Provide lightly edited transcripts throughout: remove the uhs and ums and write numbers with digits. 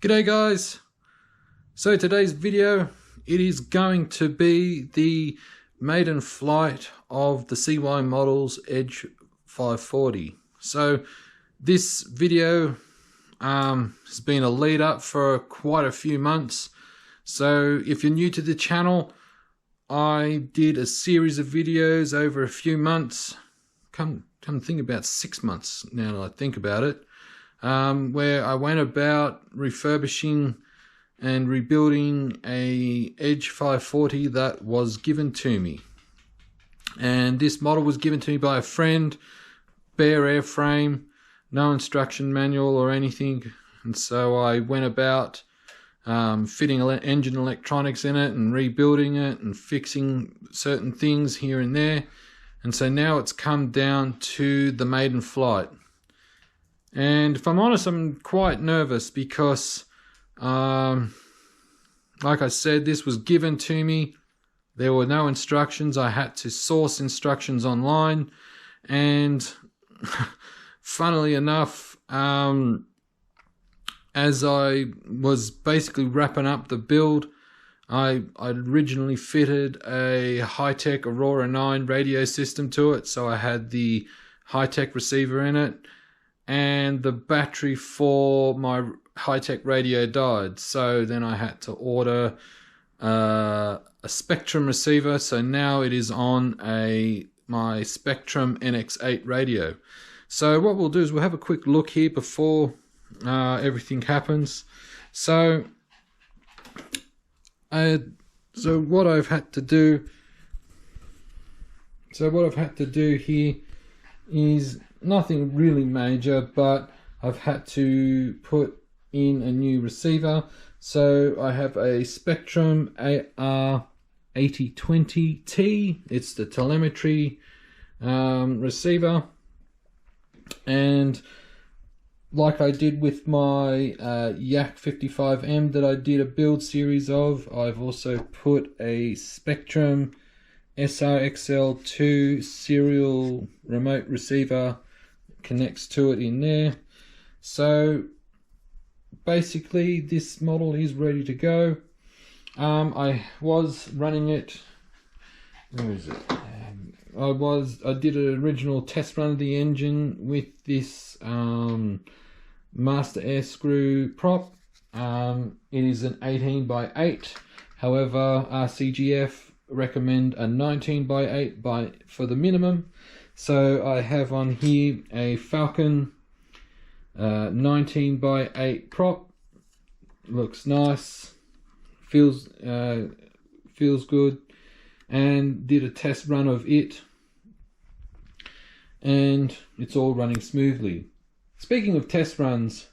G'day guys. So today's video, it is going to be the maiden flight of the CY Models Edge 540. So this video has been a lead up for quite a few months. So if you're new to the channel, I did a series of videos over a few months. Come think about 6 months now that I think about it. Where I went about refurbishing and rebuilding a Edge 540 that was given to me. And this model was given to me by a friend, bare airframe, no instruction manual or anything. And so I went about fitting engine electronics in it and rebuilding it and fixing certain things here and there. And so now it's come down to the maiden flight. And if I'm honest, I'm quite nervous because, like I said, this was given to me. There were no instructions. I had to source instructions online. And funnily enough, as I was basically wrapping up the build, I originally fitted a high-tech Aurora 9 radio system to it. So I had the high-tech receiver in it. And the battery for my high-tech radio died, so then I had to order a Spectrum receiver. So now it is on my Spectrum NX8 radio. So what we'll do is we'll have a quick look here before everything happens. So what I've had to do here is nothing really major, but I've had to put in a new receiver. So I have a Spectrum AR8020T. It's the telemetry receiver. And like I did with my Yak 55M that I did a build series of, I've also put a Spectrum SRXL2 serial remote receiver connects to it in there. So basically this model is ready to go. I was running it, where is it? I did an original test run of the engine with this master air screw prop. It is an 18x8, however RCGF recommend a 19x8 for the minimum. So I have on here a Falcon 19x8 prop. Looks nice, feels good, and did a test run of it, and it's all running smoothly. Speaking of test runs,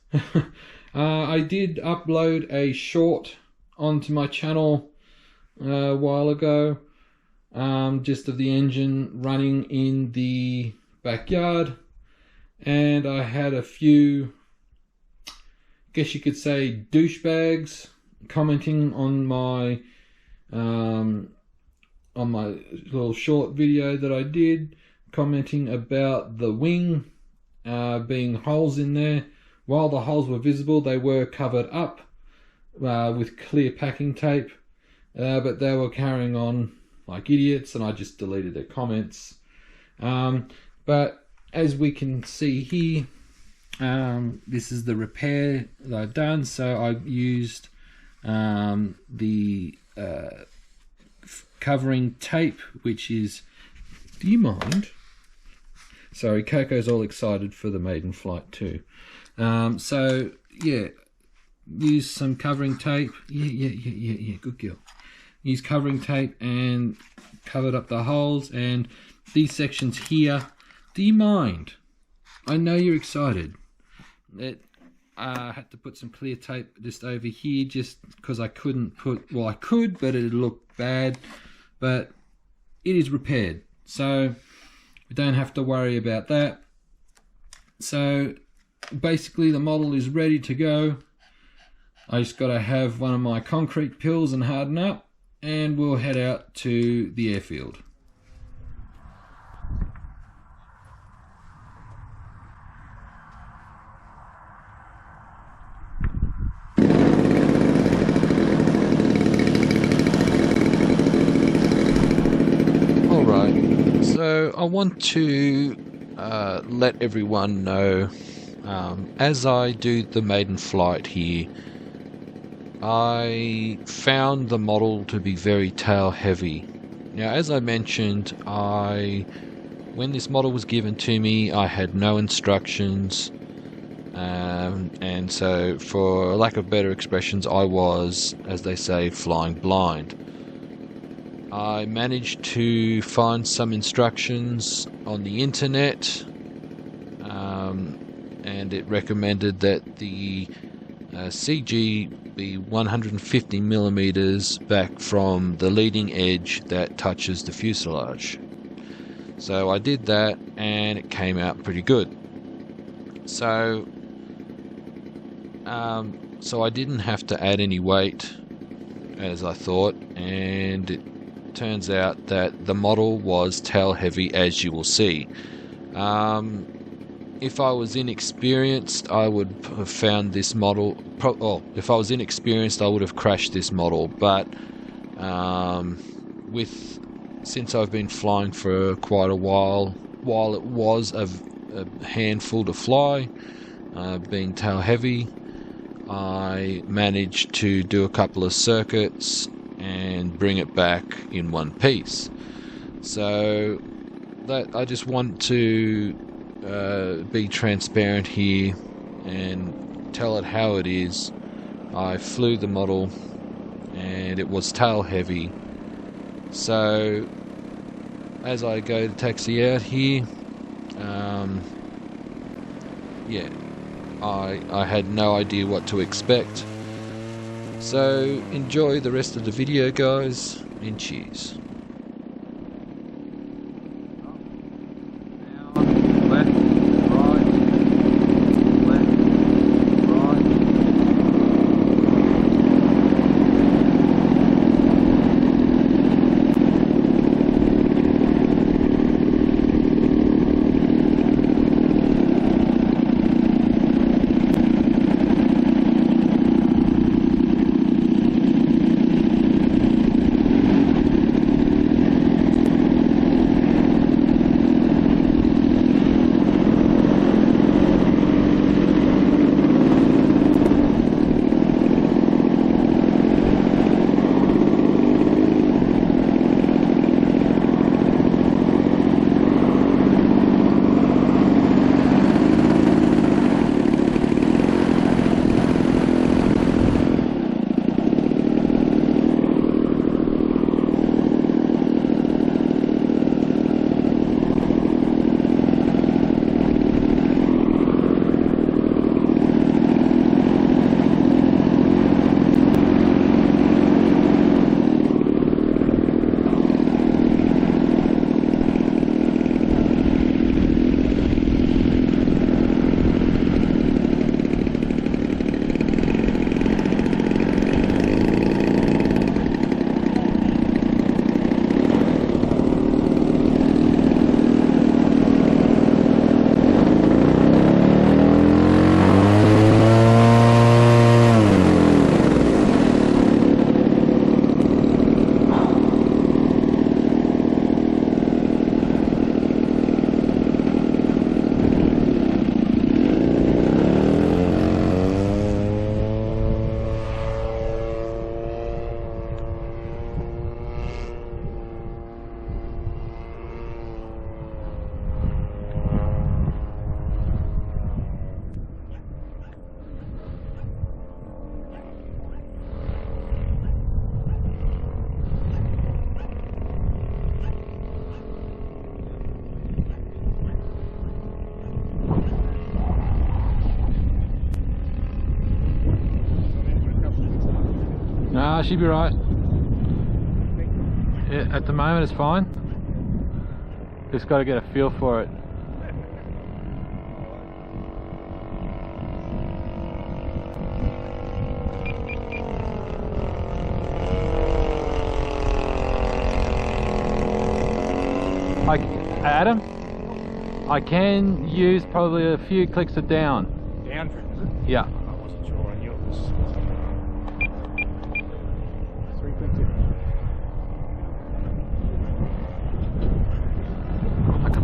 I did upload a short onto my channel a while ago, just of the engine running in the backyard, and I had a few, guess you could say, douchebags commenting on my little short video that I did, commenting about the wing being holes in there. While the holes were visible, they were covered up with clear packing tape, but they were carrying on like idiots, and I just deleted their comments. But as we can see here, this is the repair that I've done. So I used the covering tape, which is, do you mind? Sorry, Coco's all excited for the maiden flight too. So yeah, use some covering tape. Yeah, good girl. Use covering tape and covered up the holes, and these sections here, do you mind? I know you're excited. I had to put some clear tape just over here just because I couldn't put, well I could, but it looked bad, but it is repaired, so we don't have to worry about that. So basically the model is ready to go. I just got to have one of my concrete pills and harden up, and we'll head out to the airfield. I want to let everyone know, as I do the maiden flight here, I found the model to be very tail heavy. Now, as I mentioned, when this model was given to me, I had no instructions, and so, for lack of better expressions, I was, as they say, flying blind. I managed to find some instructions on the internet, and it recommended that the CG be 150 millimeters back from the leading edge that touches the fuselage. So I did that, and it came out pretty good. So I didn't have to add any weight, as I thought, and it turns out that the model was tail heavy, as you will see. If I was inexperienced, I would have found this model. If I was inexperienced, I would have crashed this model. But since I've been flying for quite a while it was a handful to fly, being tail heavy, I managed to do a couple of circuits and bring it back in one piece. So that I just want to be transparent here and tell it how it is. I flew the model and it was tail heavy. So as I go to taxi out here, I had no idea what to expect. So enjoy the rest of the video, guys, and cheers. Nah, she'll be right. Yeah, at the moment it's fine. Just got to get a feel for it. Adam, I can use probably a few clicks of down. Down, is it? Yeah. I wasn't sure. I knew it was 3 clicks.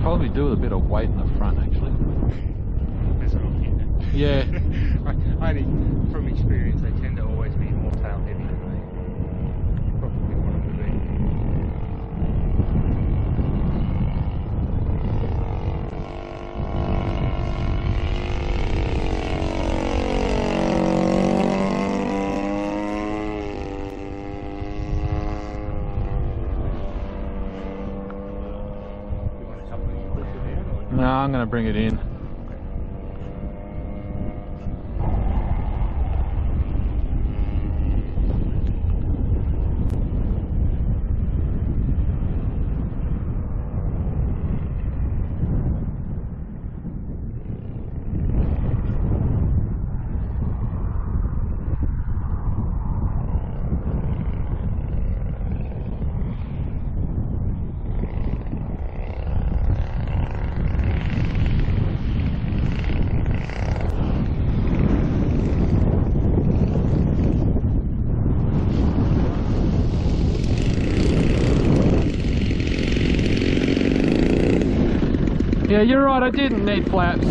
probably do with a bit of weight in the front, actually. That's what I'm getting at. Yeah. From experience, they tend to always be more tail heavy than they probably want them to be. You want a couple of push it down, or No, I'm going to bring it in. Yeah, you're right, I didn't need flaps.